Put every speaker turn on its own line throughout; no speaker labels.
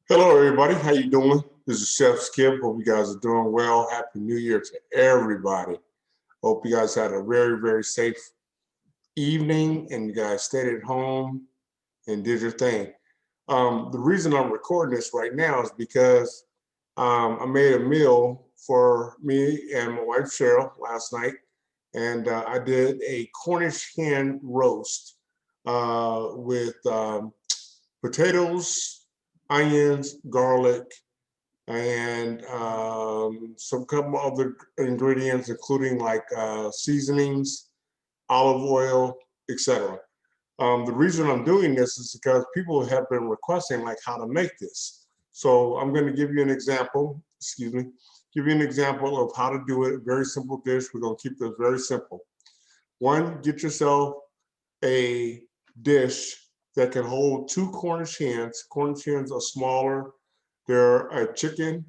Hello, everybody. How you doing? This is Chef Skip. Hope you guys are doing well. Happy New Year to everybody. Hope you guys had a very, very safe evening and you guys stayed at home and did your thing. The reason I'm recording this right now is because I made a meal for me and my wife Cheryl last night, and I did a Cornish hen roast with potatoes, onions, garlic, and some couple other ingredients, including like seasonings, olive oil, etc. The reason I'm doing this is because people have been requesting like how to make this. So I'm going to give you an example, give you an example of how to do it. Very simple dish. We're going to keep this very simple. One, get yourself a dish that can hold two Cornish hens. Cornish hens are smaller. They're a chicken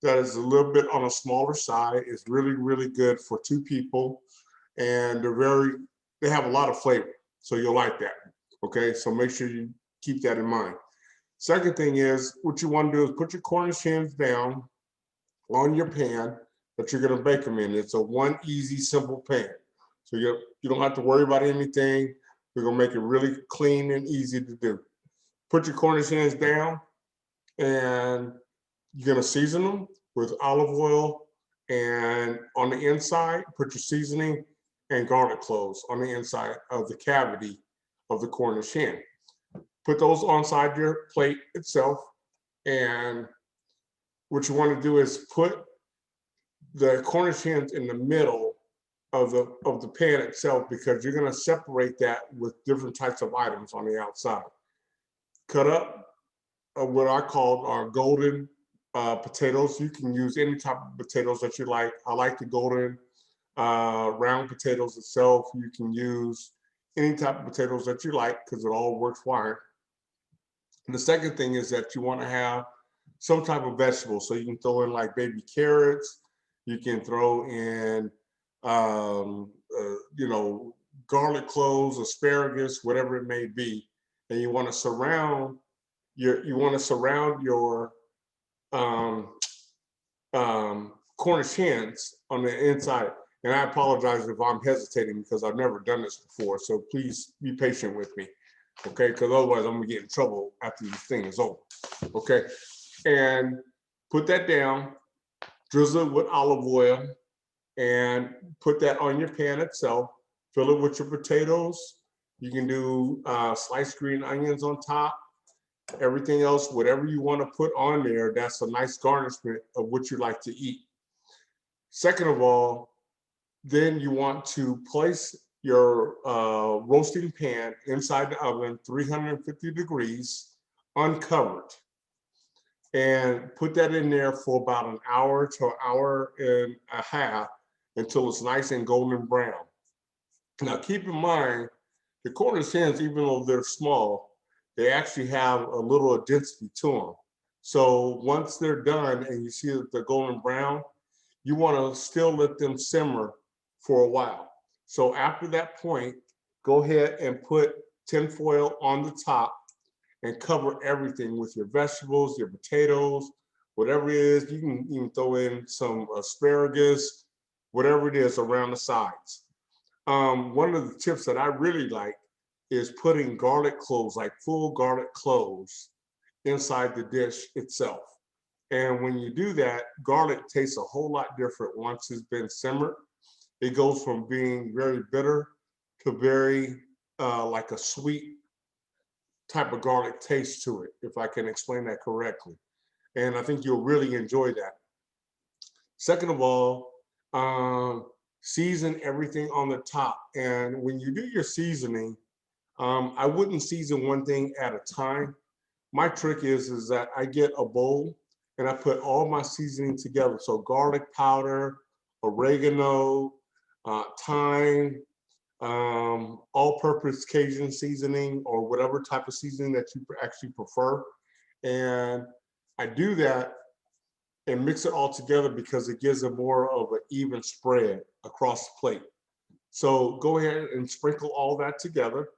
that is a little bit on a smaller side. It's really, really good for two people, and they have a lot of flavor. So you'll like that. Okay, so make sure you keep that in mind. Second thing is, what you want to do is put your Cornish hens down on your pan that you're going to bake them in. It's a one easy, simple pan. So you don't have to worry about anything. We're going to make it really clean and easy to do. Put your Cornish hens down, and you're going to season them with olive oil, and on the inside, put your seasoning and garlic cloves on the inside of the cavity of the Cornish hen. Put those onside your plate itself, and what you want to do is put the Cornish hens in the middle of the pan itself, because you're going to separate that with different types of items on the outside. Cut up what I call our golden potatoes. You can use any type of potatoes that you like. I like the golden round potatoes itself. You can use any type of potatoes that you like because it all works fine. And the second thing is that you want to have some type of vegetable. So you can throw in like baby carrots. You can throw in, you know, garlic cloves, asparagus, whatever it may be. And you want to surround your um, Cornish hens on the inside. And I apologize if I'm hesitating because I've never done this before. So please be patient with me, okay? Because otherwise I'm gonna get in trouble after this thing is over, okay? And put that down, drizzle it with olive oil, and put that on your pan itself. Fill it with your potatoes. You can do sliced green onions on top. Everything else, whatever you want to put on there, that's a nice garnishment of what you like to eat. Second of all, then you want to place your roasting pan inside the oven, 350 degrees, uncovered, and put that in there for about an hour to an hour and a half until it's nice and golden brown. Now, keep in mind, the Cornish hens, even though they're small, they actually have a little density to them. So once they're done and you see that they're golden brown, you want to still let them simmer for a while. So after that point, go ahead and put tinfoil on the top and cover everything with your vegetables, your potatoes, whatever it is. You can even throw in some asparagus, whatever it is around the sides. One of the tips that I really like is putting garlic cloves, like full garlic cloves, inside the dish itself. And when you do that, garlic tastes a whole lot different once it's been simmered. It goes from being very bitter to very like a sweet type of garlic taste to it, if I can explain that correctly. And I think you'll really enjoy that. Second of all, season everything on the top. And when you do your seasoning, I wouldn't season one thing at a time. My trick is that I get a bowl and I put all my seasoning together. So garlic powder, oregano, thyme, all-purpose Cajun seasoning, or whatever type of seasoning that you actually prefer. And I do that and mix it all together because it gives it more of an even spread across the plate. So go ahead and sprinkle all that together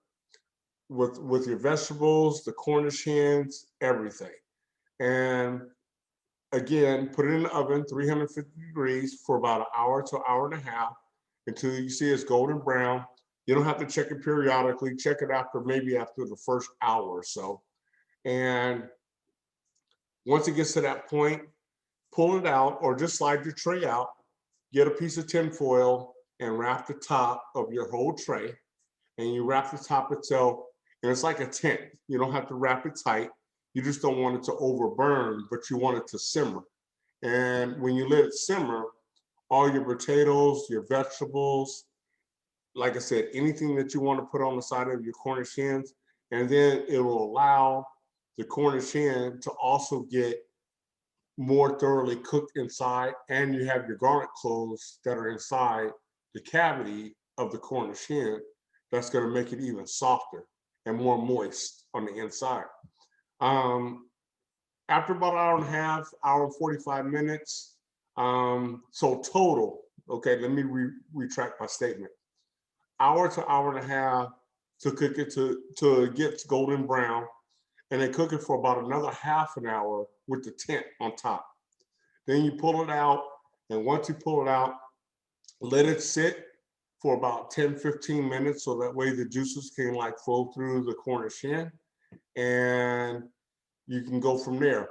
with your vegetables, the Cornish hens, everything. And again, put it in the oven, 350 degrees for about an hour to an hour and a half until you see it's golden brown. You don't have to check it periodically. Check it maybe after the first hour or so. And once it gets to that point, pull it out or just slide your tray out, get a piece of tin foil and wrap the top of your whole tray. And you wrap the top itself, and it's like a tent. You don't have to wrap it tight. You just don't want it to overburn, but you want it to simmer. And when you let it simmer, all your potatoes, your vegetables, like I said, anything that you want to put on the side of your Cornish hens, and then it will allow the Cornish hen to also get more thoroughly cooked inside, and you have your garlic cloves that are inside the cavity of the Cornish hen. That's going to make it even softer and more moist on the inside. After about an hour and a half, hour and 45 minutes, so total, okay, let me retract my statement. Hour to hour and a half to cook it to it gets golden brown, and then cook it for about another half an hour with the tent on top. Then you pull it out, and once you pull it out, let it sit for about 10-15 minutes so that way the juices can like flow through the Cornish hen, and you can go from there.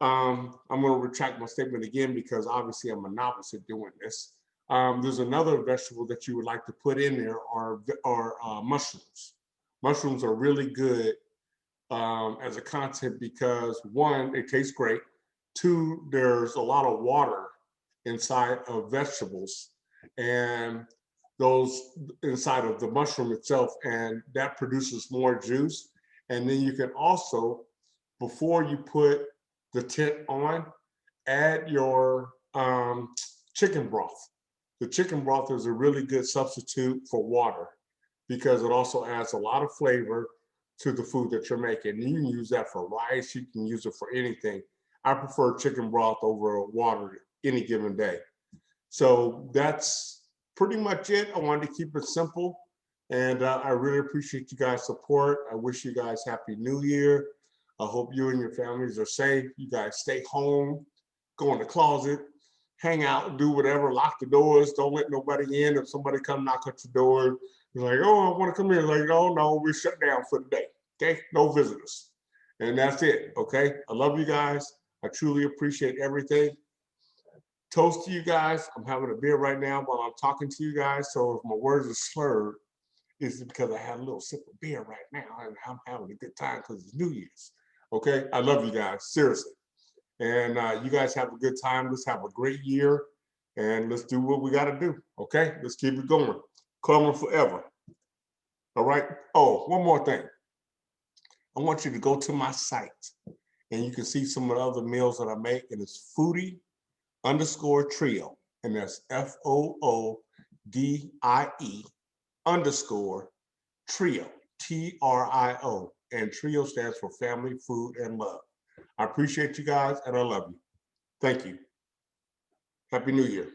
I'm going to retract my statement again because obviously I'm a novice at doing this. There's another vegetable that you would like to put in there are mushrooms. Mushrooms are really good as a content because one, it tastes great. Two, there's a lot of water inside of vegetables and those inside of the mushroom itself, and that produces more juice. And then you can also, before you put the tent on, add your chicken broth. The chicken broth is a really good substitute for water because it also adds a lot of flavor to the food that you're making. You can use that for rice, you can use it for anything. I prefer chicken broth over water any given day. So that's pretty much it. I wanted to keep it simple, and I really appreciate you guys' support. I wish you guys Happy New Year. I hope you and your families are safe. You guys stay home, go in the closet, hang out, do whatever, lock the doors, don't let nobody in. If somebody come knock at your door, you're like, oh, I want to come in. Like, oh no, we're shut down for the day. Okay, no visitors. And that's it, okay? I love you guys. I truly appreciate everything. Toast to you guys. I'm having a beer right now while I'm talking to you guys. So if my words are slurred, it's because I had a little sip of beer right now and I'm having a good time because it's New Year's. Okay, I love you guys, seriously. And you guys have a good time. Let's have a great year and let's do what we got to do. Okay, let's keep it going. Coming forever. All right. Oh, one more thing. I want you to go to my site and you can see some of the other meals that I make, and it's foodie_trio, and that's FOODIE_trio, TRIO, and trio stands for family, food, and love. I appreciate you guys and I love you. Thank you. Happy New Year.